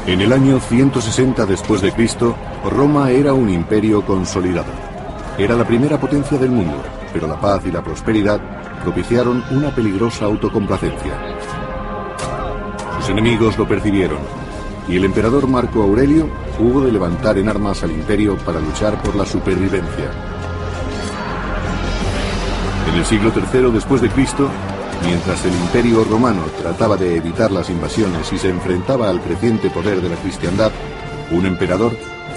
En el año 160 después de Cristo, Roma era un imperio consolidado. Era la primera potencia del mundo, pero la paz y la prosperidad propiciaron una peligrosa autocomplacencia. Sus enemigos lo percibieron, y el emperador Marco Aurelio hubo de levantar en armas al imperio para luchar por la supervivencia. En el siglo III después de Cristo, mientras el imperio romano trataba de evitar las invasiones y se enfrentaba al creciente poder de la cristiandad, un emperador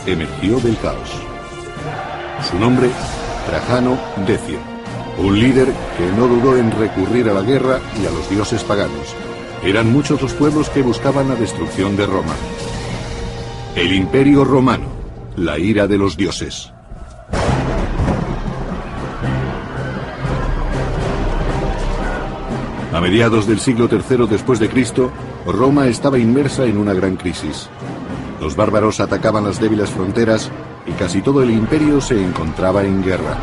emergió del caos. Su nombre, Trajano Decio, un líder que no dudó en recurrir a la guerra y a los dioses paganos. Eran muchos los pueblos que buscaban la destrucción de Roma. El Imperio Romano, la ira de los dioses. A mediados del siglo III después de Cristo, Roma estaba inmersa en una gran crisis. Los bárbaros atacaban las débiles fronteras y casi todo el imperio se encontraba en guerra.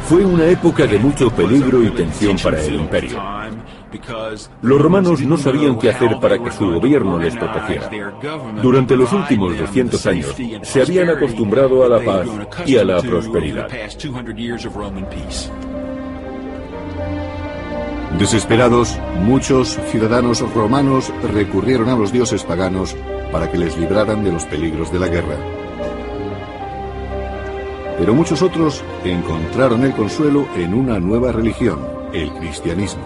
Fue una época de mucho peligro y tensión para el imperio. Los romanos no sabían qué hacer para que su gobierno les protegiera. Durante los últimos 200 años se habían acostumbrado a la paz y a la prosperidad. Desesperados, muchos ciudadanos romanos recurrieron a los dioses paganos para que les libraran de los peligros de la guerra. Pero muchos otros encontraron el consuelo en una nueva religión, el cristianismo.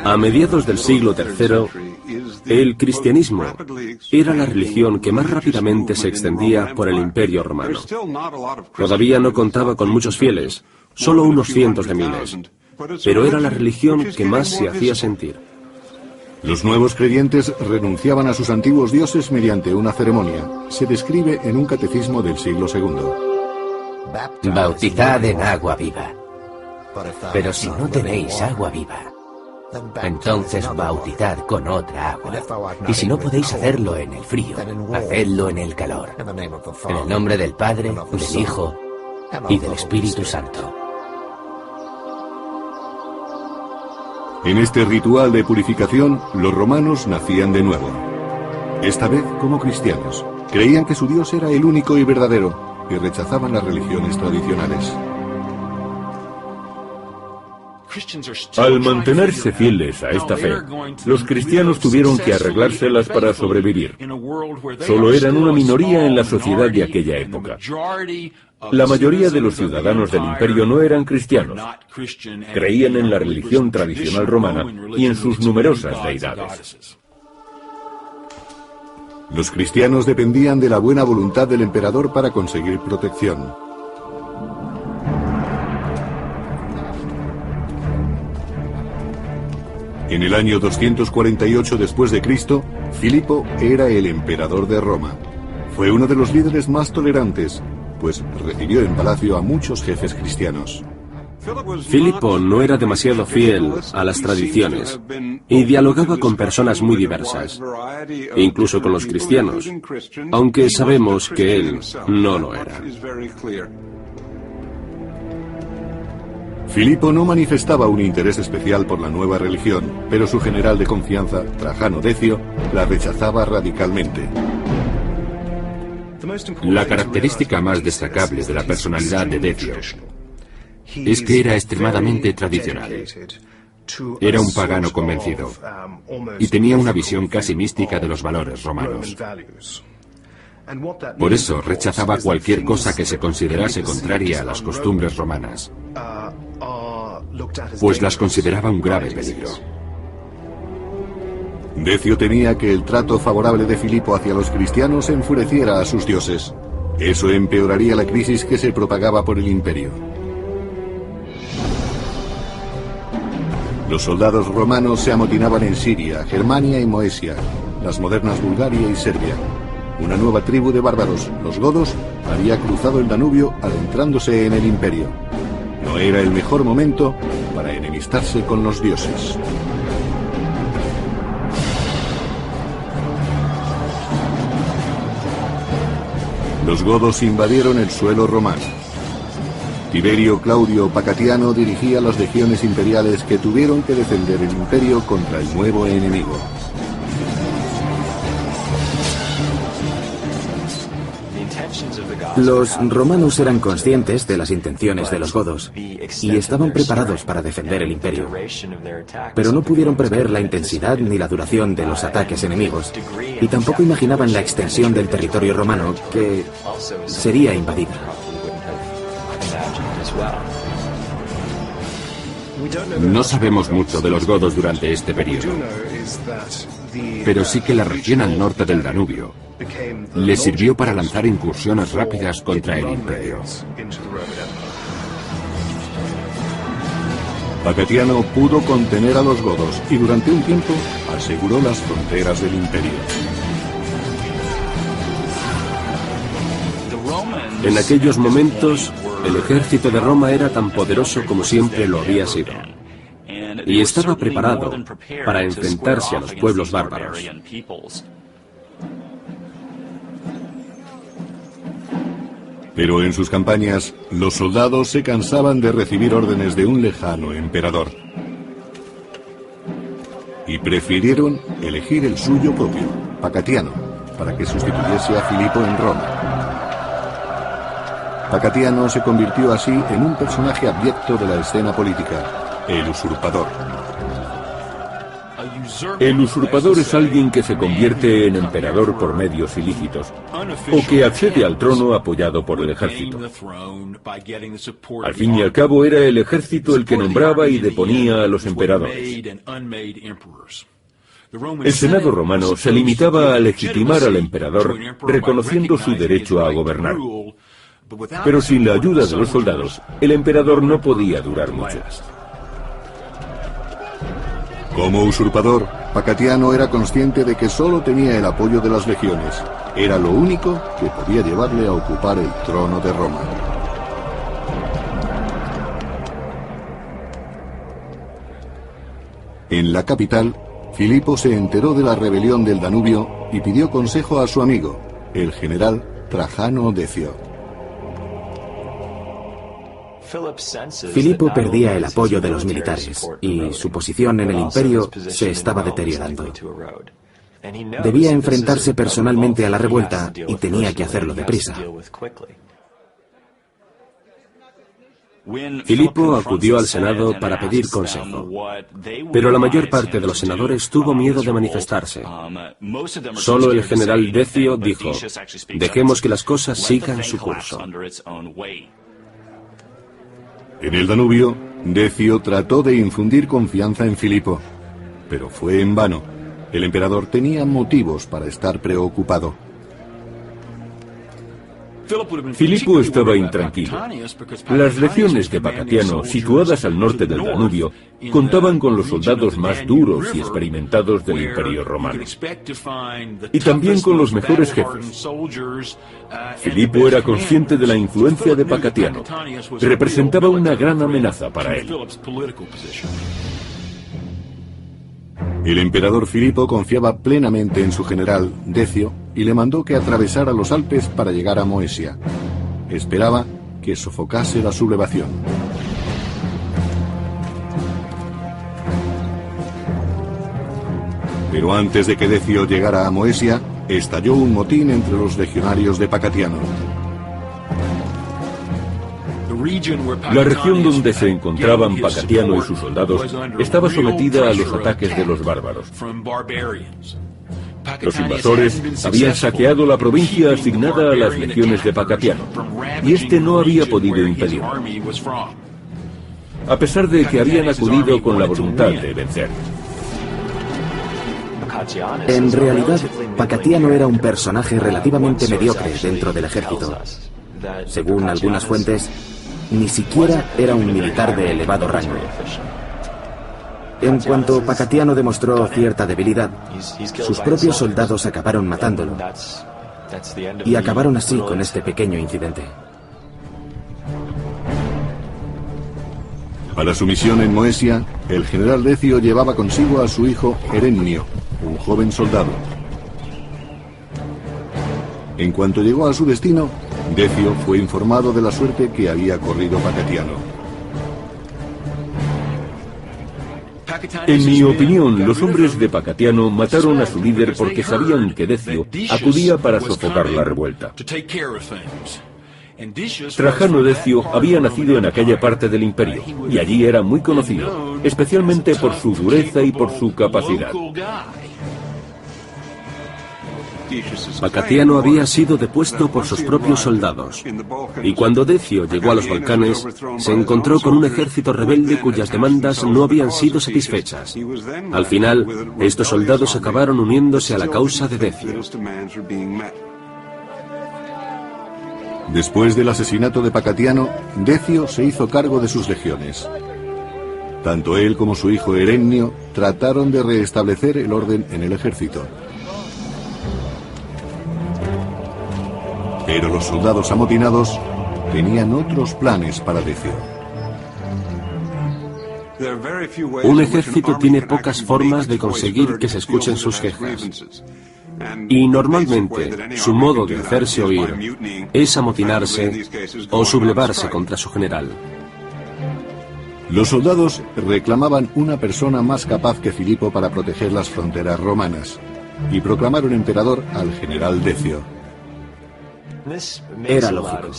A mediados del siglo III, el cristianismo era la religión que más rápidamente se extendía por el Imperio Romano. Todavía no contaba con muchos fieles, solo unos cientos de miles, pero era la religión que más se hacía sentir. Los nuevos creyentes renunciaban a sus antiguos dioses mediante una ceremonia. Se describe en un catecismo del siglo II. Bautizad en agua viva. Pero si no tenéis agua viva, entonces bautizad con otra agua. Y si no podéis hacerlo en el frío, hacedlo en el calor. En el nombre del Padre, del Hijo y del Espíritu Santo. En este ritual de purificación, los romanos nacían de nuevo. Esta vez como cristianos. Creían que su Dios era el único y verdadero, y rechazaban las religiones tradicionales. Al mantenerse fieles a esta fe, los cristianos tuvieron que arreglárselas para sobrevivir. Solo eran una minoría en la sociedad de aquella época. La mayoría de los ciudadanos del imperio no eran cristianos. Creían en la religión tradicional romana y en sus numerosas deidades. Los cristianos dependían de la buena voluntad del emperador para conseguir protección. En el año 248 después de Cristo, Filipo era el emperador de Roma. Fue uno de los líderes más tolerantes, pues recibió en palacio a muchos jefes cristianos. Filipo no era demasiado fiel a las tradiciones y dialogaba con personas muy diversas, incluso con los cristianos, aunque sabemos que él no lo era. Filipo no manifestaba un interés especial por la nueva religión, pero su general de confianza, Trajano Decio, la rechazaba radicalmente. La característica más destacable de la personalidad de Decio es que era extremadamente tradicional. Era un pagano convencido y tenía una visión casi mística de los valores romanos. Por eso rechazaba cualquier cosa que se considerase contraria a las costumbres romanas, pues las consideraba un grave peligro. Decio temía que el trato favorable de Filipo hacia los cristianos enfureciera a sus dioses. Eso empeoraría la crisis que se propagaba por el imperio. Los soldados romanos se amotinaban en Siria, Germania y Moesia, las modernas Bulgaria y Serbia. Una nueva tribu de bárbaros, los godos, había cruzado el Danubio adentrándose en el imperio. No era el mejor momento para enemistarse con los dioses. Los godos invadieron el suelo romano. Tiberio Claudio Pacatiano dirigía las legiones imperiales que tuvieron que defender el imperio contra el nuevo enemigo. Los romanos eran conscientes de las intenciones de los godos y estaban preparados para defender el imperio, pero no pudieron prever la intensidad ni la duración de los ataques enemigos y tampoco imaginaban la extensión del territorio romano que sería invadida. No sabemos mucho de los godos durante este periodo, pero sí que la región al norte del Danubio le sirvió para lanzar incursiones rápidas contra el imperio. Pacatiano pudo contener a los godos y durante un tiempo aseguró las fronteras del imperio. En aquellos momentos, el ejército de Roma era tan poderoso como siempre lo había sido, y estaba preparado para enfrentarse a los pueblos bárbaros. Pero en sus campañas, los soldados se cansaban de recibir órdenes de un lejano emperador. Y prefirieron elegir el suyo propio, Pacatiano, para que sustituyese a Filipo en Roma. Pacatiano se convirtió así en un personaje abyecto de la escena política, el usurpador. El usurpador es alguien que se convierte en emperador por medios ilícitos, o que accede al trono apoyado por el ejército. Al fin y al cabo era el ejército el que nombraba y deponía a los emperadores. El Senado romano se limitaba a legitimar al emperador, reconociendo su derecho a gobernar. Pero sin la ayuda de los soldados, el emperador no podía durar mucho. Como usurpador, Pacatiano era consciente de que solo tenía el apoyo de las legiones. Era lo único que podía llevarle a ocupar el trono de Roma. En la capital, Filipo se enteró de la rebelión del Danubio y pidió consejo a su amigo, el general Trajano Decio. Filipo perdía el apoyo de los militares y su posición en el imperio se estaba deteriorando. Debía enfrentarse personalmente a la revuelta y tenía que hacerlo deprisa. Filipo acudió al Senado para pedir consejo, pero la mayor parte de los senadores tuvo miedo de manifestarse. Solo el general Decio dijo: dejemos que las cosas sigan su curso. En el Danubio, Decio trató de infundir confianza en Filipo, pero fue en vano. El emperador tenía motivos para estar preocupado. Filipo estaba intranquilo. Las legiones de Pacatiano, situadas al norte del Danubio, contaban con los soldados más duros y experimentados del Imperio Romano, y también con los mejores jefes. Filipo era consciente de la influencia de Pacatiano. Representaba una gran amenaza para él. El emperador Filipo confiaba plenamente en su general, Decio, y le mandó que atravesara los Alpes para llegar a Moesia. Esperaba que sofocase la sublevación. Pero antes de que Decio llegara a Moesia, estalló un motín entre los legionarios de Pacatiano. La región donde se encontraban Pacatiano y sus soldados estaba sometida a los ataques de los bárbaros. Los invasores habían saqueado la provincia asignada a las legiones de Pacatiano, y este no había podido impedirlo, a pesar de que habían acudido con la voluntad de vencer. En realidad, Pacatiano era un personaje relativamente mediocre dentro del ejército. Según algunas fuentes, ni siquiera era un militar de elevado rango. En cuanto Pacatiano demostró cierta debilidad, sus propios soldados acabaron matándolo, y acabaron así con este pequeño incidente. Para su misión en Moesia, el general Decio llevaba consigo a su hijo Herennio, un joven soldado. En cuanto llegó a su destino, Decio fue informado de la suerte que había corrido Pacatiano. En mi opinión, los hombres de Pacatiano mataron a su líder porque sabían que Decio acudía para sofocar la revuelta. Trajano Decio había nacido en aquella parte del imperio, y allí era muy conocido, especialmente por su dureza y por su capacidad. Pacatiano había sido depuesto por sus propios soldados, y cuando Decio llegó a los Balcanes, se encontró con un ejército rebelde cuyas demandas no habían sido satisfechas. Al final, estos soldados acabaron uniéndose a la causa de Decio. Después del asesinato de Pacatiano, Decio se hizo cargo de sus legiones. Tanto él como su hijo Herennio trataron de restablecer el orden en el ejército. Pero los soldados amotinados tenían otros planes para Decio. Un ejército tiene pocas formas de conseguir que se escuchen sus quejas. Y normalmente su modo de hacerse oír es amotinarse o sublevarse contra su general. Los soldados reclamaban una persona más capaz que Filipo para proteger las fronteras romanas y proclamaron emperador al general Decio. Era lógico.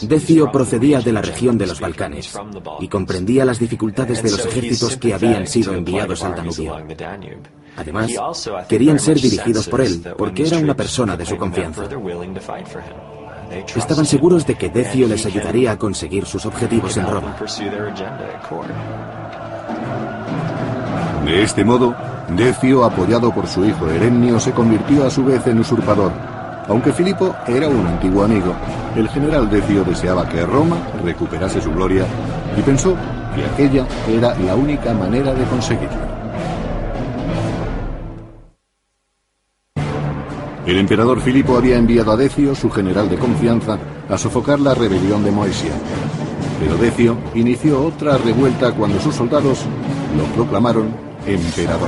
Decio procedía de la región de los Balcanes y comprendía las dificultades de los ejércitos que habían sido enviados al Danubio. Además, querían ser dirigidos por él, porque era una persona de su confianza. Estaban seguros de que Decio les ayudaría a conseguir sus objetivos en Roma. De este modo, Decio, apoyado por su hijo Herennio, se convirtió a su vez en usurpador. Aunque Filipo era un antiguo amigo, el general Decio deseaba que Roma recuperase su gloria y pensó que aquella era la única manera de conseguirla. El emperador Filipo había enviado a Decio, su general de confianza, a sofocar la rebelión de Moesia. Pero Decio inició otra revuelta cuando sus soldados lo proclamaron emperador.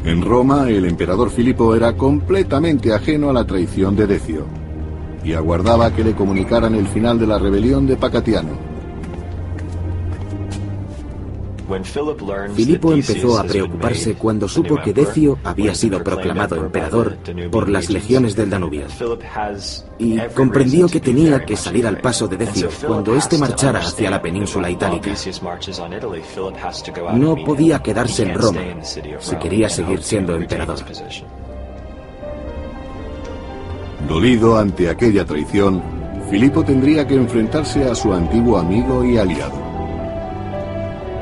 En Roma, el emperador Filipo era completamente ajeno a la traición de Decio y aguardaba que le comunicaran el final de la rebelión de Pacatiano. Filipo empezó a preocuparse cuando supo que Decio había sido proclamado emperador por las legiones del Danubio, y comprendió que tenía que salir al paso de Decio cuando éste marchara hacia la península itálica. No podía quedarse en Roma si quería seguir siendo emperador. Dolido ante aquella traición, Filipo tendría que enfrentarse a su antiguo amigo y aliado.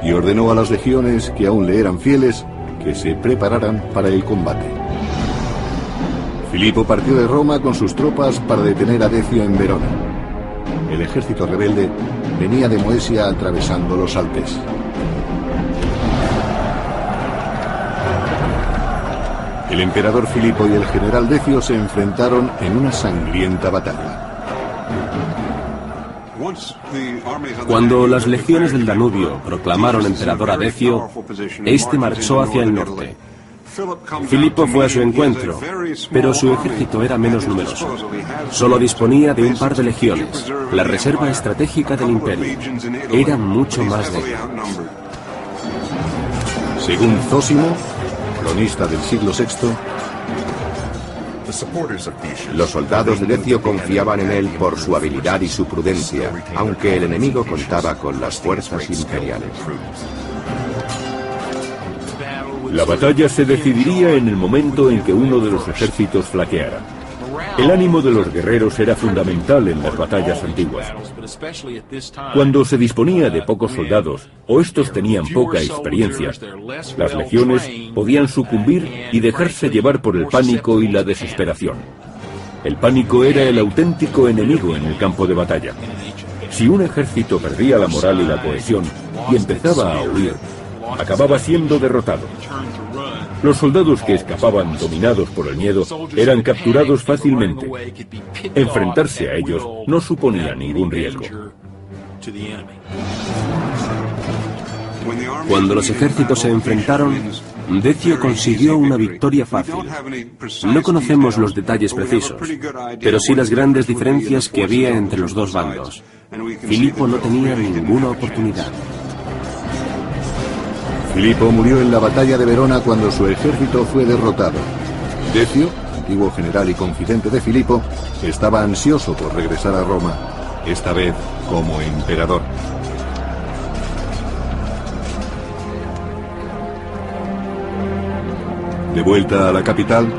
Y ordenó a las legiones que aún le eran fieles que se prepararan para el combate. Filipo partió de Roma con sus tropas para detener a Decio en Verona. El ejército rebelde venía de Moesia atravesando los Alpes. El emperador Filipo y el general Decio se enfrentaron en una sangrienta batalla. Cuando las legiones del Danubio proclamaron emperador a Decio, este marchó hacia el norte. Filipo fue a su encuentro, pero su ejército era menos numeroso. Solo disponía de un par de legiones, la reserva estratégica del imperio. Era mucho más débil. Según Zósimo, cronista del siglo VI, los soldados de Decio confiaban en él por su habilidad y su prudencia, aunque el enemigo contaba con las fuerzas imperiales. La batalla se decidiría en el momento en que uno de los ejércitos flaqueara. El ánimo de los guerreros era fundamental en las batallas antiguas. Cuando se disponía de pocos soldados, o estos tenían poca experiencia, las legiones podían sucumbir y dejarse llevar por el pánico y la desesperación. El pánico era el auténtico enemigo en el campo de batalla. Si un ejército perdía la moral y la cohesión y empezaba a huir, acababa siendo derrotado. Los soldados que escapaban dominados por el miedo eran capturados fácilmente. Enfrentarse a ellos no suponía ningún riesgo. Cuando los ejércitos se enfrentaron, Decio consiguió una victoria fácil. No conocemos los detalles precisos, pero sí las grandes diferencias que había entre los dos bandos. Filipo no tenía ninguna oportunidad. Filipo murió en la batalla de Verona cuando su ejército fue derrotado. Decio, antiguo general y confidente de Filipo, estaba ansioso por regresar a Roma, esta vez como emperador. De vuelta a la capital,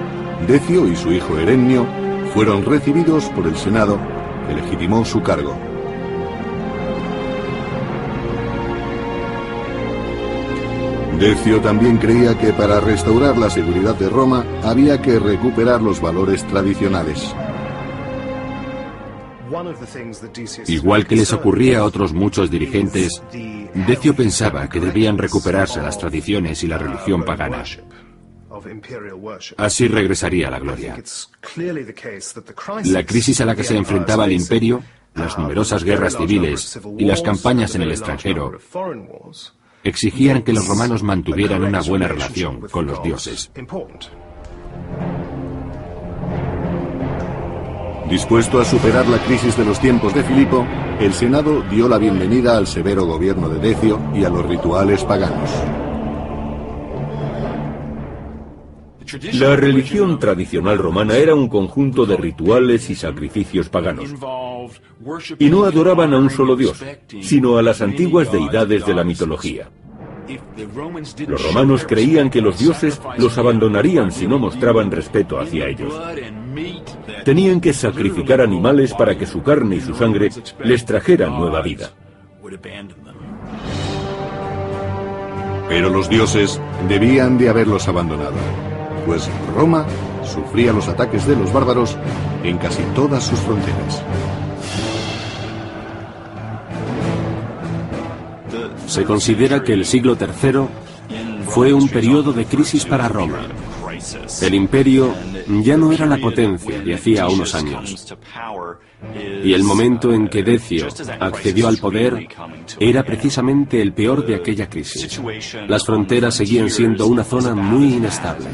Decio y su hijo Herennio fueron recibidos por el Senado, que legitimó su cargo. Decio también creía que para restaurar la seguridad de Roma había que recuperar los valores tradicionales. Igual que les ocurría a otros muchos dirigentes, Decio pensaba que debían recuperarse las tradiciones y la religión pagana. Así regresaría a la gloria. La crisis a la que se enfrentaba el imperio, las numerosas guerras civiles y las campañas en el extranjero exigían que los romanos mantuvieran una buena relación con los dioses. Dispuesto a superar la crisis de los tiempos de Filipo, el Senado dio la bienvenida al severo gobierno de Decio y a los rituales paganos. La religión tradicional romana era un conjunto de rituales y sacrificios paganos. Y no adoraban a un solo dios, sino a las antiguas deidades de la mitología. Los romanos creían que los dioses los abandonarían si no mostraban respeto hacia ellos. Tenían que sacrificar animales para que su carne y su sangre les trajeran nueva vida. Pero los dioses debían de haberlos abandonado, pues Roma sufría los ataques de los bárbaros en casi todas sus fronteras. Se considera que el siglo III fue un periodo de crisis para Roma. El imperio ya no era la potencia de hacía unos años. Y el momento en que Decio accedió al poder era precisamente el peor de aquella crisis. Las fronteras seguían siendo una zona muy inestable.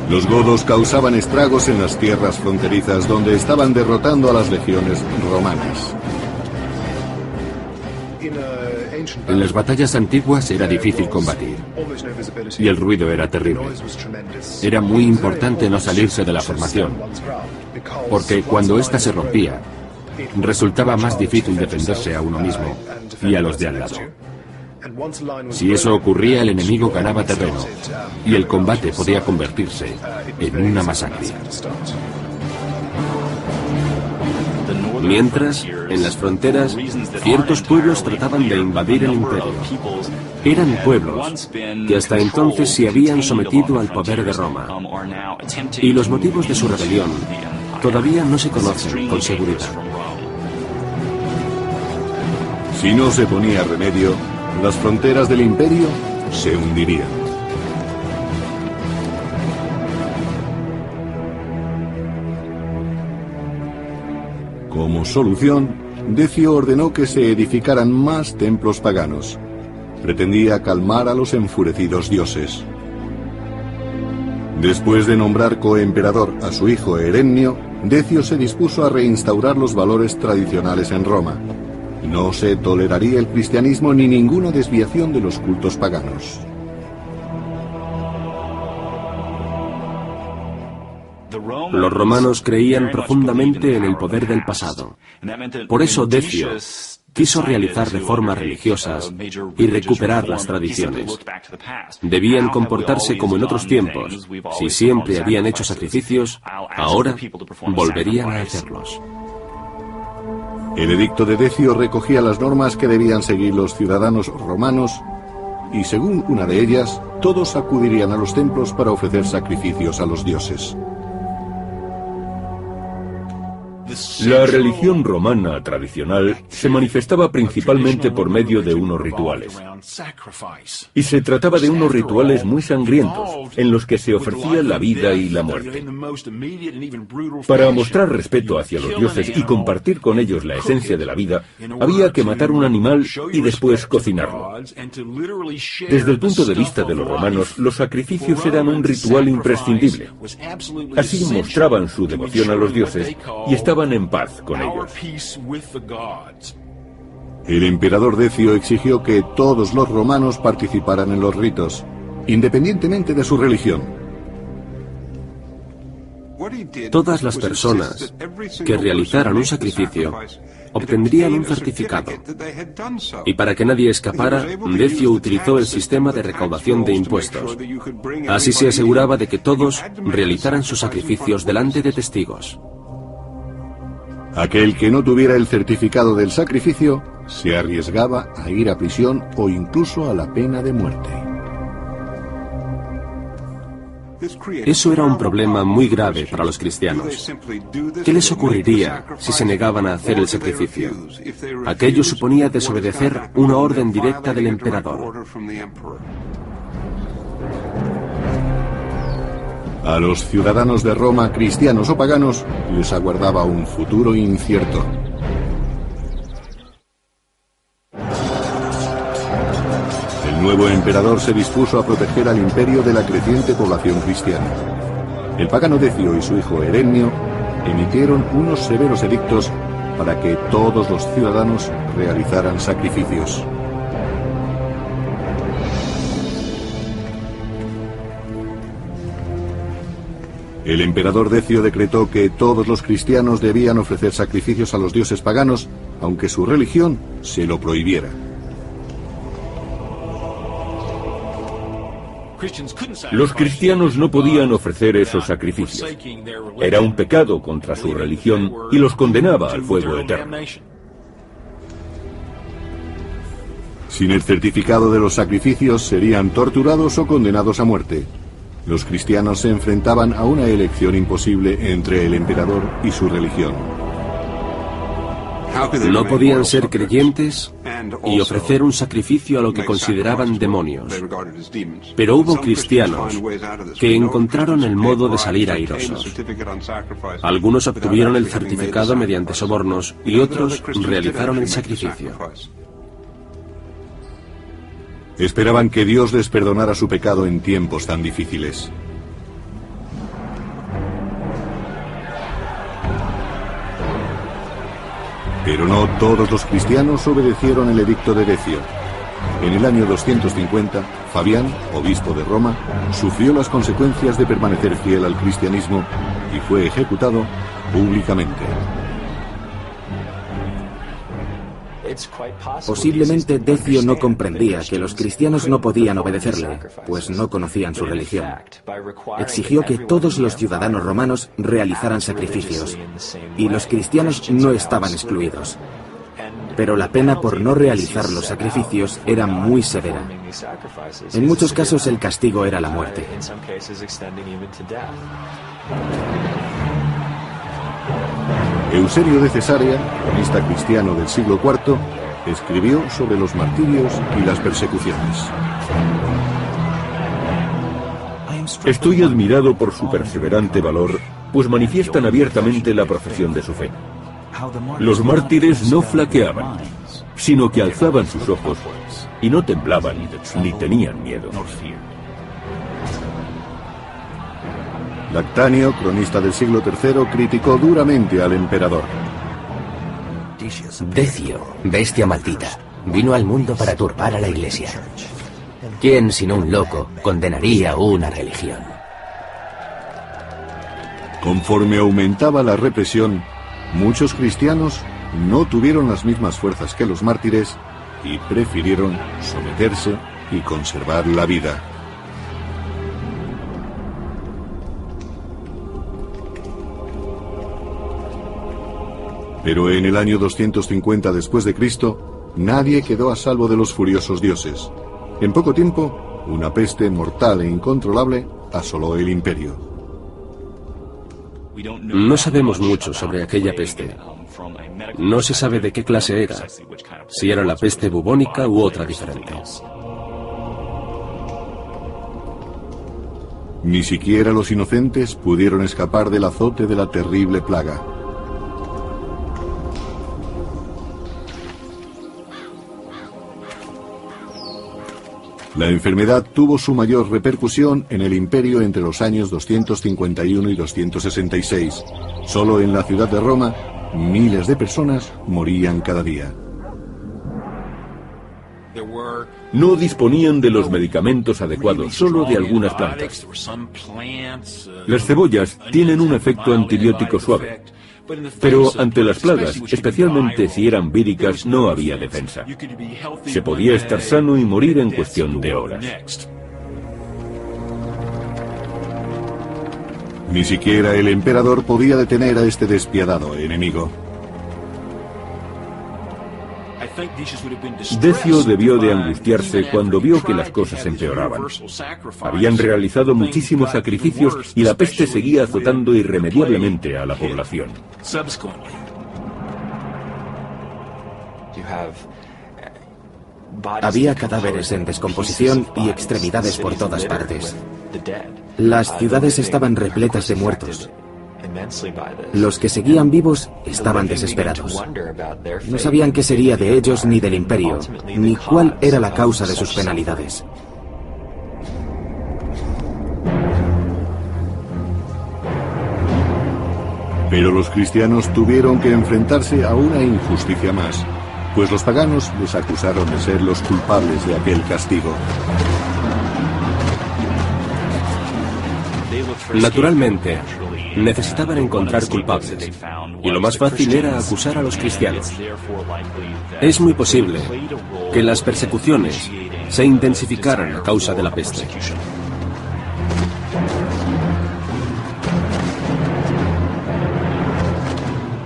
Los godos causaban estragos en las tierras fronterizas donde estaban derrotando a las legiones romanas. En las batallas antiguas era difícil combatir y el ruido era terrible. Era muy importante no salirse de la formación, porque cuando ésta se rompía, resultaba más difícil defenderse a uno mismo y a los de al lado. Si eso ocurría, el enemigo ganaba terreno y el combate podía convertirse en una masacre. Mientras, en las fronteras, ciertos pueblos trataban de invadir el imperio. Eran pueblos que hasta entonces se habían sometido al poder de Roma. Y los motivos de su rebelión todavía no se conocen con seguridad. Si no se ponía remedio, las fronteras del imperio se hundirían. Como solución, Decio ordenó que se edificaran más templos paganos. Pretendía calmar a los enfurecidos dioses. Después de nombrar coemperador a su hijo Herennio, Decio se dispuso a reinstaurar los valores tradicionales en Roma. No se toleraría el cristianismo ni ninguna desviación de los cultos paganos. Los romanos creían profundamente en el poder del pasado. Por eso Decio quiso realizar reformas religiosas y recuperar las tradiciones. Debían comportarse como en otros tiempos. Si siempre habían hecho sacrificios, ahora volverían a hacerlos. El edicto de Decio recogía las normas que debían seguir los ciudadanos romanos y, según una de ellas, todos acudirían a los templos para ofrecer sacrificios a los dioses. La religión romana tradicional se manifestaba principalmente por medio de unos rituales. Y se trataba de unos rituales muy sangrientos, en los que se ofrecía la vida y la muerte. Para mostrar respeto hacia los dioses y compartir con ellos la esencia de la vida, había que matar un animal y después cocinarlo. Desde el punto de vista de los romanos, los sacrificios eran un ritual imprescindible. Así mostraban su devoción a los dioses y estaban en paz con ellos. El emperador Decio exigió que todos los romanos participaran en los ritos, independientemente de su religión. Todas las personas que realizaran un sacrificio obtendrían un certificado. Y para que nadie escapara, Decio utilizó el sistema de recaudación de impuestos. Así se aseguraba de que todos realizaran sus sacrificios delante de testigos. Aquel que no tuviera el certificado del sacrificio se arriesgaba a ir a prisión o incluso a la pena de muerte. Eso era un problema muy grave para los cristianos. ¿Qué les ocurriría si se negaban a hacer el sacrificio? Aquello suponía desobedecer una orden directa del emperador. A los ciudadanos de Roma, cristianos o paganos, les aguardaba un futuro incierto. El nuevo emperador se dispuso a proteger al imperio de la creciente población cristiana. El pagano Decio y su hijo Herenio emitieron unos severos edictos para que todos los ciudadanos realizaran sacrificios. El emperador Decio decretó que todos los cristianos debían ofrecer sacrificios a los dioses paganos, aunque su religión se lo prohibiera. Los cristianos no podían ofrecer esos sacrificios. Era un pecado contra su religión y los condenaba al fuego eterno. Sin el certificado de los sacrificios serían torturados o condenados a muerte. Los cristianos se enfrentaban a una elección imposible entre el emperador y su religión. No podían ser creyentes y ofrecer un sacrificio a lo que consideraban demonios. Pero hubo cristianos que encontraron el modo de salir airosos. Algunos obtuvieron el certificado mediante sobornos y otros realizaron el sacrificio. Esperaban que Dios les perdonara su pecado en tiempos tan difíciles. Pero no todos los cristianos obedecieron el edicto de Decio. En el año 250, Fabián, obispo de Roma, sufrió las consecuencias de permanecer fiel al cristianismo y fue ejecutado públicamente. Posiblemente Decio no comprendía que los cristianos no podían obedecerle, pues no conocían su religión. Exigió que todos los ciudadanos romanos realizaran sacrificios, y los cristianos no estaban excluidos. Pero la pena por no realizar los sacrificios era muy severa. En muchos casos el castigo era la muerte. Eusebio de Cesarea, cronista cristiano del siglo IV, escribió sobre los martirios y las persecuciones. Estoy admirado por su perseverante valor, pues manifiestan abiertamente la profesión de su fe. Los mártires no flaqueaban, sino que alzaban sus ojos y no temblaban ni tenían miedo. Lactanio, cronista del siglo III, criticó duramente al emperador. Decio, bestia maldita, vino al mundo para turbar a la Iglesia. ¿Quién, sino un loco, condenaría una religión? Conforme aumentaba la represión, muchos cristianos no tuvieron las mismas fuerzas que los mártires y prefirieron someterse y conservar la vida. Pero en el año 250 después de Cristo, nadie quedó a salvo de los furiosos dioses. En poco tiempo, una peste mortal e incontrolable asoló el imperio. No sabemos mucho sobre aquella peste. No se sabe de qué clase era, si era la peste bubónica u otra diferente. Ni siquiera los inocentes pudieron escapar del azote de la terrible plaga. La enfermedad tuvo su mayor repercusión en el imperio entre los años 251 y 266. Solo en la ciudad de Roma, miles de personas morían cada día. No disponían de los medicamentos adecuados, solo de algunas plantas. Las cebollas tienen un efecto antibiótico suave, pero ante las plagas, especialmente si eran víricas, no había defensa. Se podía estar sano y morir en cuestión de horas. Ni siquiera el emperador podía detener a este despiadado enemigo. Decio debió de angustiarse cuando vio que las cosas empeoraban. Habían realizado muchísimos sacrificios y la peste seguía azotando irremediablemente a la población. Había cadáveres en descomposición y extremidades por todas partes. Las ciudades estaban repletas de muertos. Los que seguían vivos estaban desesperados. No sabían qué sería de ellos ni del imperio, ni cuál era la causa de sus penalidades. Pero los cristianos tuvieron que enfrentarse a una injusticia más, pues los paganos les acusaron de ser los culpables de aquel castigo. Naturalmente, necesitaban encontrar culpables, y lo más fácil era acusar a los cristianos. Es muy posible que las persecuciones se intensificaran a causa de la peste.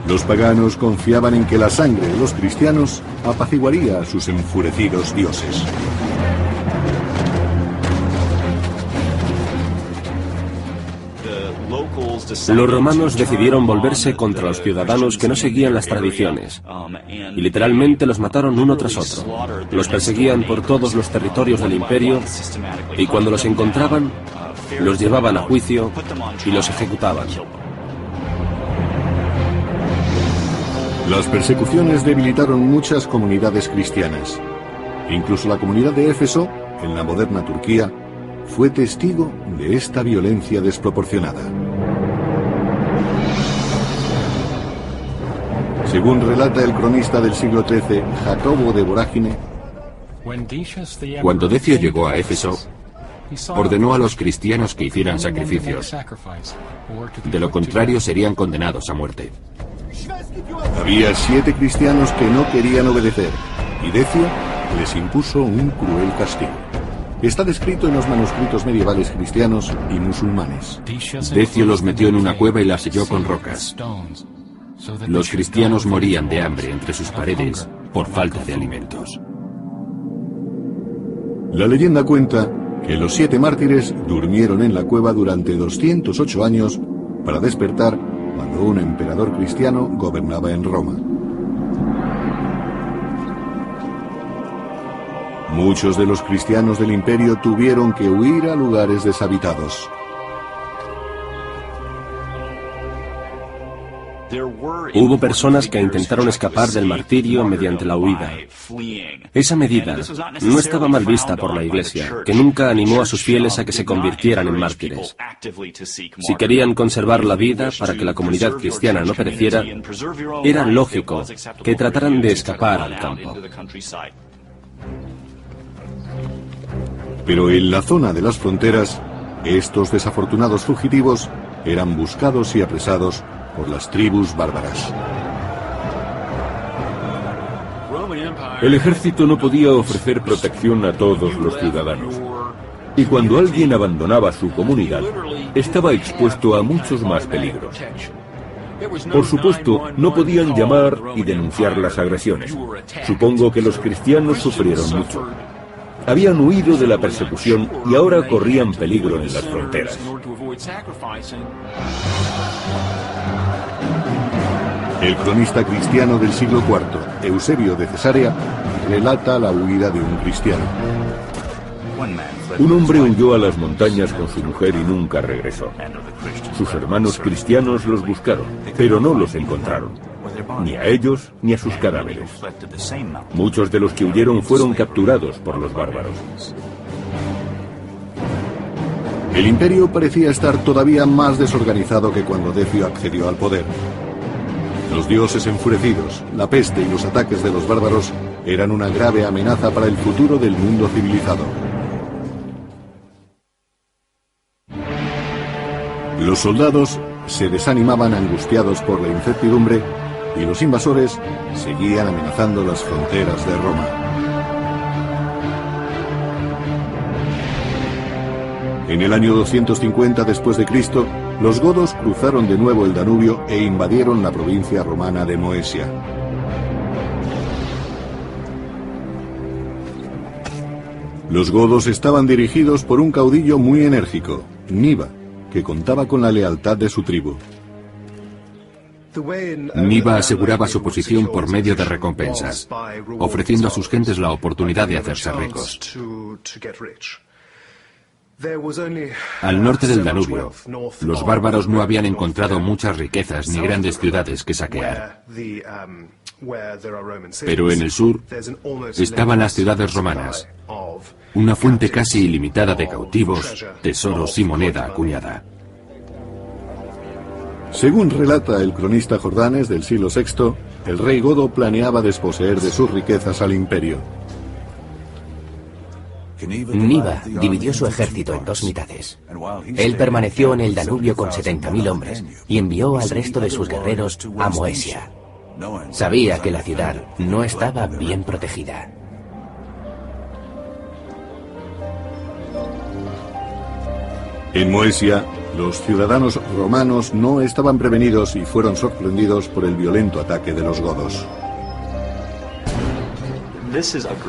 Los paganos confiaban en que la sangre de los cristianos apaciguaría a sus enfurecidos dioses. Los romanos decidieron volverse contra los ciudadanos que no seguían las tradiciones, y literalmente los mataron uno tras otro. Los perseguían por todos los territorios del imperio, y cuando los encontraban, los llevaban a juicio y los ejecutaban. Las persecuciones debilitaron muchas comunidades cristianas. Incluso la comunidad de Éfeso, en la moderna Turquía, fue testigo de esta violencia desproporcionada. Según relata el cronista del siglo XIII, Jacobo de Vorágine, cuando Decio llegó a Éfeso, ordenó a los cristianos que hicieran sacrificios. De lo contrario, serían condenados a muerte. Había 7 cristianos que no querían obedecer, y Decio les impuso un cruel castigo. Está descrito en los manuscritos medievales cristianos y musulmanes. Decio los metió en una cueva y la selló con rocas. Los cristianos morían de hambre entre sus paredes por falta de alimentos. La leyenda cuenta que los 7 mártires durmieron en la cueva durante 208 años para despertar cuando un emperador cristiano gobernaba en Roma. Muchos de los cristianos del imperio tuvieron que huir a lugares deshabitados. Hubo personas que intentaron escapar del martirio mediante la huida. Esa medida no estaba mal vista por la Iglesia, que nunca animó a sus fieles a que se convirtieran en mártires. Si querían conservar la vida para que la comunidad cristiana no pereciera, era lógico que trataran de escapar al campo. Pero en la zona de las fronteras, estos desafortunados fugitivos eran buscados y apresados por las tribus bárbaras. El ejército no podía ofrecer protección a todos los ciudadanos. Y cuando alguien abandonaba su comunidad, estaba expuesto a muchos más peligros. Por supuesto, no podían llamar y denunciar las agresiones. Supongo que los cristianos sufrieron mucho. Habían huido de la persecución y ahora corrían peligro en las fronteras. El cronista cristiano del siglo IV, Eusebio de Cesarea, relata la huida de un cristiano. Un hombre huyó a las montañas con su mujer y nunca regresó. Sus hermanos cristianos los buscaron, pero no los encontraron, ni a ellos ni a sus cadáveres. Muchos de los que huyeron fueron capturados por los bárbaros. El imperio parecía estar todavía más desorganizado que cuando Decio accedió al poder. Los dioses enfurecidos, la peste y los ataques de los bárbaros eran una grave amenaza para el futuro del mundo civilizado. Los soldados se desanimaban angustiados por la incertidumbre y los invasores seguían amenazando las fronteras de Roma. En el año 250 después de Cristo, los godos cruzaron de nuevo el Danubio e invadieron la provincia romana de Moesia. Los godos estaban dirigidos por un caudillo muy enérgico, Niba, que contaba con la lealtad de su tribu. Niba aseguraba su posición por medio de recompensas, ofreciendo a sus gentes la oportunidad de hacerse ricos. Al norte del Danubio, los bárbaros no habían encontrado muchas riquezas ni grandes ciudades que saquear. Pero en el sur estaban las ciudades romanas, una fuente casi ilimitada de cautivos, tesoros y moneda acuñada. Según relata el cronista Jordanes del siglo VI, el rey godo planeaba desposeer de sus riquezas al imperio. Niba dividió su ejército en dos mitades. Él permaneció en el Danubio con 70.000 hombres y envió al resto de sus guerreros a Moesia. Sabía que la ciudad no estaba bien protegida. En Moesia, los ciudadanos romanos no estaban prevenidos y fueron sorprendidos por el violento ataque de los godos.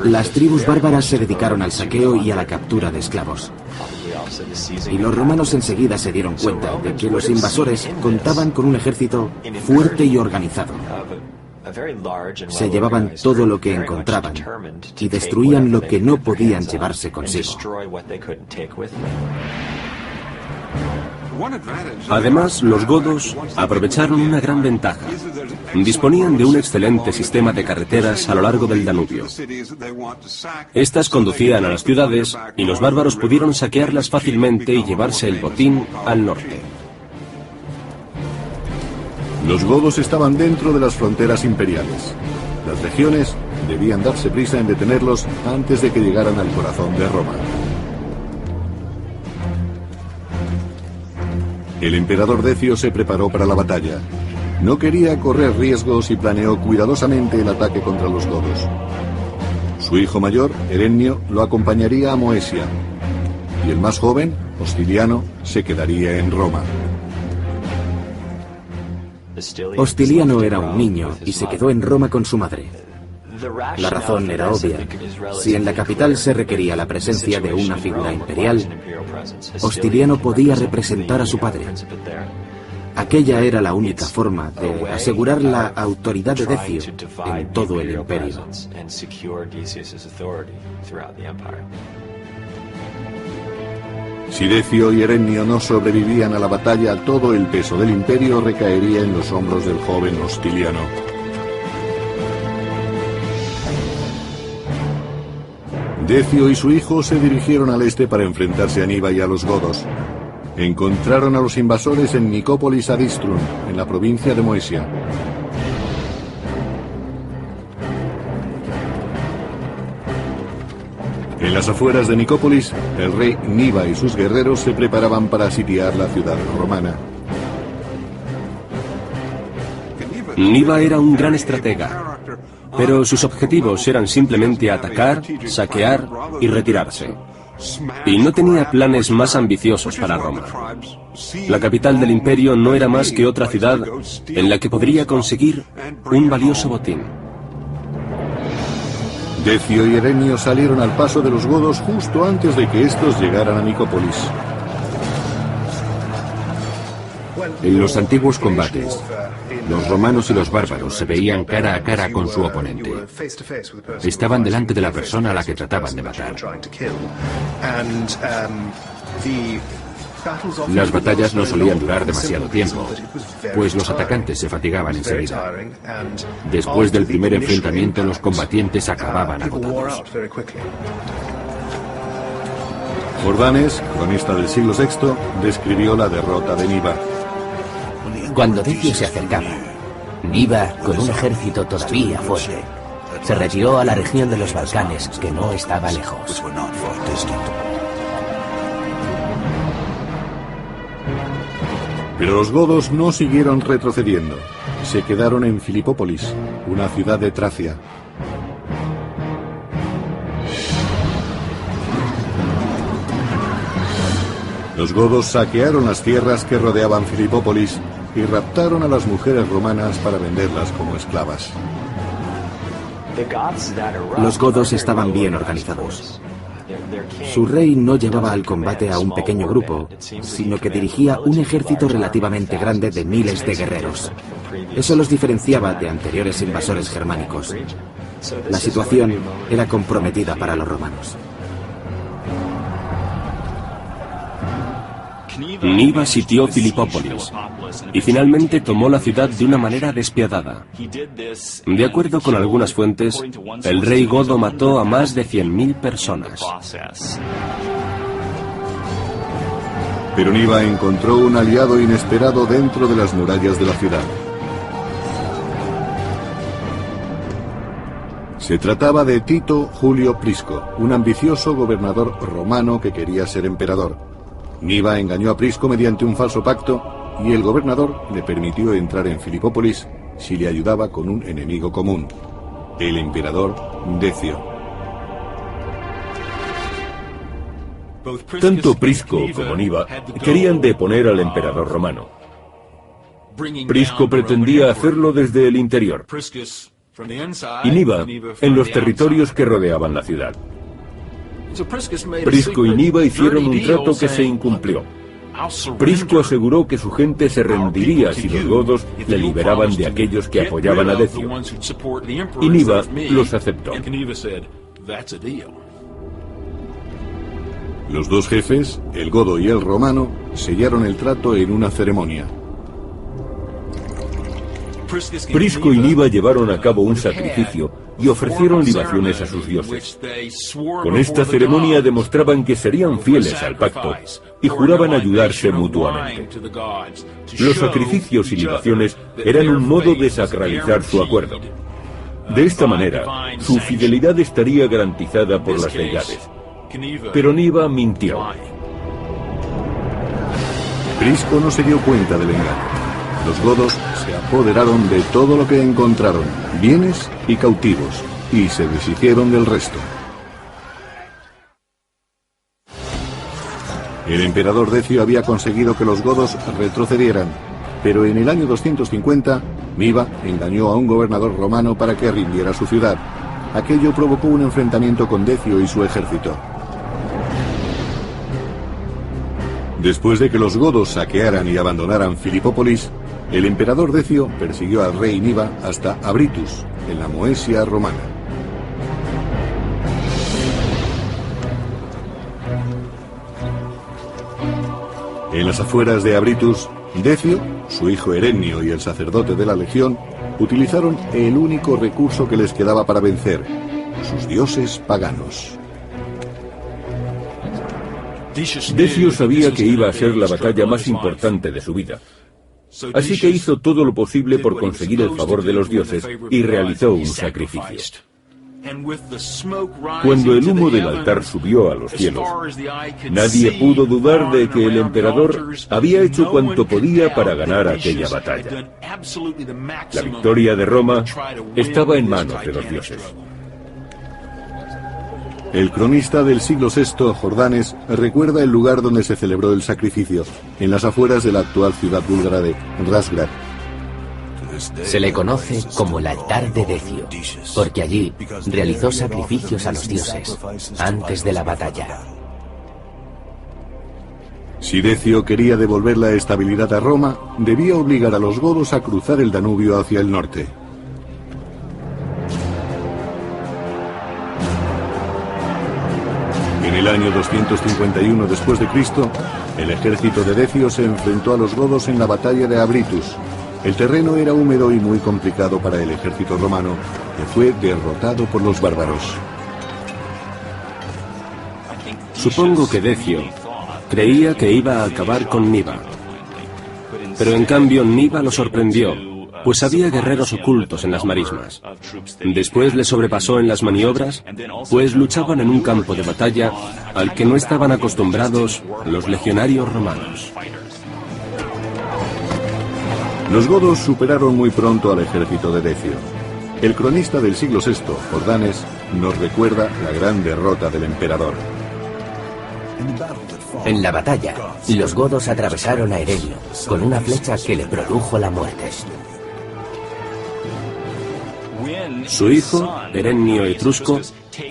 Las tribus bárbaras se dedicaron al saqueo y a la captura de esclavos. Y los romanos enseguida se dieron cuenta de que los invasores contaban con un ejército fuerte y organizado. Se llevaban todo lo que encontraban y destruían lo que no podían llevarse consigo. Además, los godos aprovecharon una gran ventaja. Disponían de un excelente sistema de carreteras a lo largo del Danubio. Estas conducían a las ciudades y los bárbaros pudieron saquearlas fácilmente y llevarse el botín al norte. Los godos estaban dentro de las fronteras imperiales. Las legiones debían darse prisa en detenerlos antes de que llegaran al corazón de Roma. El emperador Decio se preparó para la batalla. No quería correr riesgos y planeó cuidadosamente el ataque contra los godos. Su hijo mayor, Herennio, lo acompañaría a Moesia, y el más joven, Hostiliano, se quedaría en Roma. Hostiliano era un niño y se quedó en Roma con su madre. La razón era obvia. Si en la capital se requería la presencia de una figura imperial, Hostiliano podía representar a su padre. Aquella era la única forma de asegurar la autoridad de Decio en todo el imperio. Si Decio y Herennio no sobrevivían a la batalla, todo el peso del imperio recaería en los hombros del joven Hostiliano. Decio y su hijo se dirigieron al este para enfrentarse a Niba y a los godos. Encontraron a los invasores en Nicópolis Adistrum, en la provincia de Moesia. En las afueras de Nicópolis, el rey Niba y sus guerreros se preparaban para sitiar la ciudad romana. Niba era un gran estratega, pero sus objetivos eran simplemente atacar, saquear y retirarse. Y no tenía planes más ambiciosos para Roma. La capital del imperio no era más que otra ciudad en la que podría conseguir un valioso botín. Decio y Herennio salieron al paso de los godos justo antes de que estos llegaran a Nicópolis. En los antiguos combates, los romanos y los bárbaros se veían cara a cara con su oponente. Estaban delante de la persona a la que trataban de matar. Las batallas no solían durar demasiado tiempo, pues los atacantes se fatigaban enseguida. Después del primer enfrentamiento, los combatientes acababan agotados. Jordanes, cronista del siglo VI, describió la derrota de Niva. Cuando Decio se acercaba, Niva, con un ejército todavía fuerte, se retiró a la región de los Balcanes, que no estaba lejos. Pero los godos no siguieron retrocediendo. Se quedaron en Filipópolis, una ciudad de Tracia. Los godos saquearon las tierras que rodeaban Filipópolis y raptaron a las mujeres romanas para venderlas como esclavas. Los godos estaban bien organizados. Su rey no llevaba al combate a un pequeño grupo, sino que dirigía un ejército relativamente grande de miles de guerreros. Eso los diferenciaba de anteriores invasores germánicos. La situación era comprometida para los romanos. Niva sitió Filipópolis y finalmente tomó la ciudad de una manera despiadada. De acuerdo con algunas fuentes, el rey godo mató a más de 100.000 personas. Pero Niva encontró un aliado inesperado dentro de las murallas de la ciudad. Se trataba de Tito Julio Prisco, un ambicioso gobernador romano que quería ser emperador. Niva engañó a Prisco mediante un falso pacto y el gobernador le permitió entrar en Filipópolis si le ayudaba con un enemigo común, el emperador Decio. Tanto Prisco como Niva querían deponer al emperador romano. Prisco pretendía hacerlo desde el interior y Niva en los territorios que rodeaban la ciudad. Prisco y Niva hicieron un trato que se incumplió. Prisco aseguró que su gente se rendiría si los godos le liberaban de aquellos que apoyaban a Decio, y Niva los aceptó. Los dos jefes, el godo y el romano, sellaron el trato en una ceremonia. Prisco y Niva llevaron a cabo un sacrificio y ofrecieron libaciones a sus dioses. Con esta ceremonia demostraban que serían fieles al pacto y juraban ayudarse mutuamente. Los sacrificios y libaciones eran un modo de sacralizar su acuerdo. De esta manera, su fidelidad estaría garantizada por las deidades. Pero Niva mintió. Prisco no se dio cuenta del engaño. Los godos se apoderaron de todo lo que encontraron, bienes y cautivos, y se deshicieron del resto. El emperador Decio había conseguido que los godos retrocedieran, pero en el año 250, Niva engañó a un gobernador romano para que rindiera su ciudad. Aquello provocó un enfrentamiento con Decio y su ejército. Después de que los godos saquearan y abandonaran Filipópolis, el emperador Decio persiguió al rey Niva hasta Abritus, en la Moesia romana. En las afueras de Abritus, Decio, su hijo Herenio y el sacerdote de la legión utilizaron el único recurso que les quedaba para vencer, sus dioses paganos. Decio sabía que iba a ser la batalla más importante de su vida. Así que hizo todo lo posible por conseguir el favor de los dioses y realizó un sacrificio. Cuando el humo del altar subió a los cielos, nadie pudo dudar de que el emperador había hecho cuanto podía para ganar aquella batalla. La victoria de Roma estaba en manos de los dioses. El cronista del siglo VI, Jordanes, recuerda el lugar donde se celebró el sacrificio, en las afueras de la actual ciudad búlgara de Razgrad. Se le conoce como el altar de Decio, porque allí realizó sacrificios a los dioses antes de la batalla. Si Decio quería devolver la estabilidad a Roma, debía obligar a los godos a cruzar el Danubio hacia el norte. En el año 251 después de Cristo, el ejército de Decio se enfrentó a los godos en la batalla de Abritus. El terreno era húmedo y muy complicado para el ejército romano, que fue derrotado por los bárbaros. Supongo que Decio creía que iba a acabar con Niba. Pero en cambio Niba lo sorprendió, pues había guerreros ocultos en las marismas. Después le sobrepasó en las maniobras, pues luchaban en un campo de batalla al que no estaban acostumbrados los legionarios romanos. Los godos superaron muy pronto al ejército de Decio. El cronista del siglo VI, Jordanes, nos recuerda la gran derrota del emperador. En la batalla, los godos atravesaron a Erenio con una flecha que le produjo la muerte. Su hijo, Erenio Etrusco,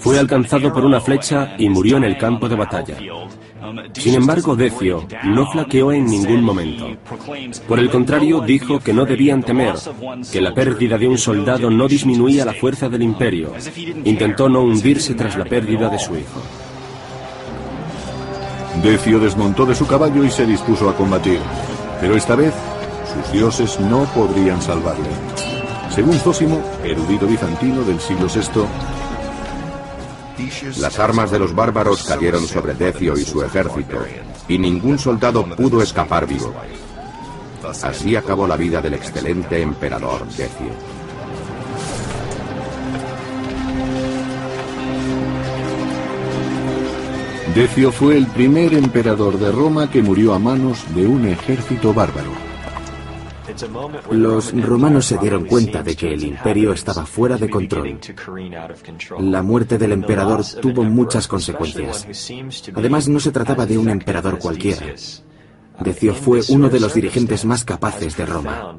fue alcanzado por una flecha y murió en el campo de batalla. Sin embargo, Decio no flaqueó en ningún momento. Por el contrario, dijo que no debían temer, que la pérdida de un soldado no disminuía la fuerza del imperio. Intentó no hundirse tras la pérdida de su hijo. Decio desmontó de su caballo y se dispuso a combatir, pero esta vez sus dioses no podrían salvarle. Según Zósimo, erudito bizantino del siglo VI, las armas de los bárbaros cayeron sobre Decio y su ejército, y ningún soldado pudo escapar vivo. Así acabó la vida del excelente emperador Decio. Decio fue el primer emperador de Roma que murió a manos de un ejército bárbaro. Los romanos se dieron cuenta de que el imperio estaba fuera de control. La muerte del emperador tuvo muchas consecuencias. Además, no se trataba de un emperador cualquiera. Decio fue uno de los dirigentes más capaces de Roma.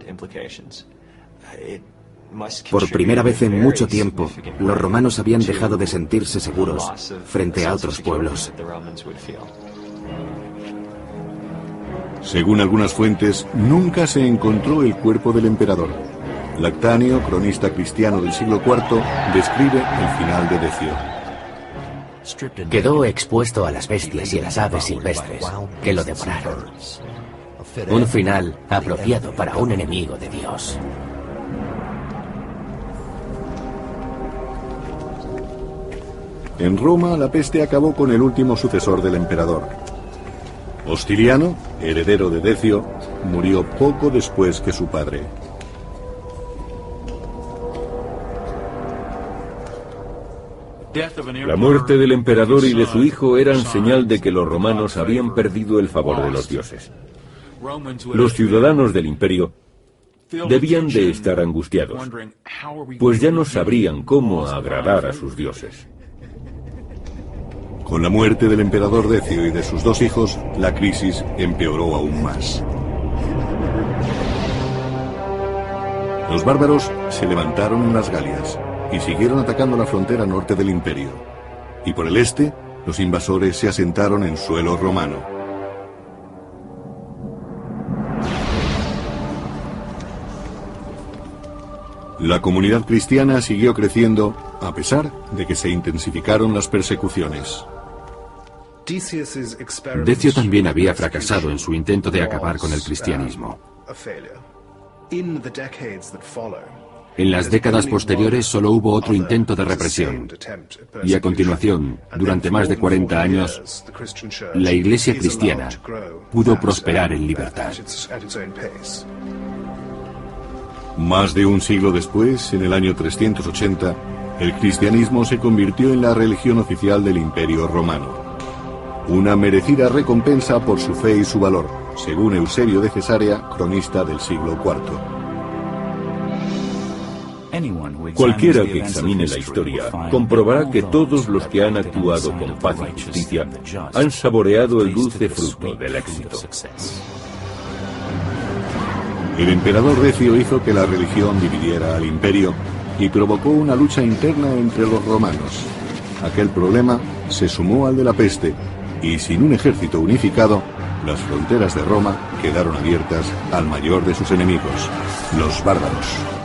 Por primera vez en mucho tiempo, los romanos habían dejado de sentirse seguros frente a otros pueblos. Según algunas fuentes, nunca se encontró el cuerpo del emperador. Lactanio, cronista cristiano del siglo IV, describe el final de Decio. Quedó expuesto a las bestias y a las aves silvestres, que lo devoraron. Un final apropiado para un enemigo de Dios. En Roma, la peste acabó con el último sucesor del emperador. Hostiliano, heredero de Decio, murió poco después que su padre. La muerte del emperador y de su hijo eran señal de que los romanos habían perdido el favor de los dioses. Los ciudadanos del imperio debían de estar angustiados, pues ya no sabrían cómo agradar a sus dioses. Con la muerte del emperador Decio y de sus dos hijos, la crisis empeoró aún más. Los bárbaros se levantaron en las Galias y siguieron atacando la frontera norte del imperio. Y por el este, los invasores se asentaron en suelo romano. La comunidad cristiana siguió creciendo a pesar de que se intensificaron las persecuciones. Decio también había fracasado en su intento de acabar con el cristianismo. En las décadas posteriores solo hubo otro intento de represión. Y a continuación, durante más de 40 años, la Iglesia cristiana pudo prosperar en libertad. Más de un siglo después, en el año 380, el cristianismo se convirtió en la religión oficial del Imperio Romano. Una merecida recompensa por su fe y su valor, según Eusebio de Cesarea, cronista del siglo IV. Cualquiera que examine la historia comprobará que todos los que han actuado con paz y justicia han saboreado el dulce fruto del éxito. El emperador Decio hizo que la religión dividiera al imperio y provocó una lucha interna entre los romanos. Aquel problema se sumó al de la peste y sin un ejército unificado, las fronteras de Roma quedaron abiertas al mayor de sus enemigos, los bárbaros.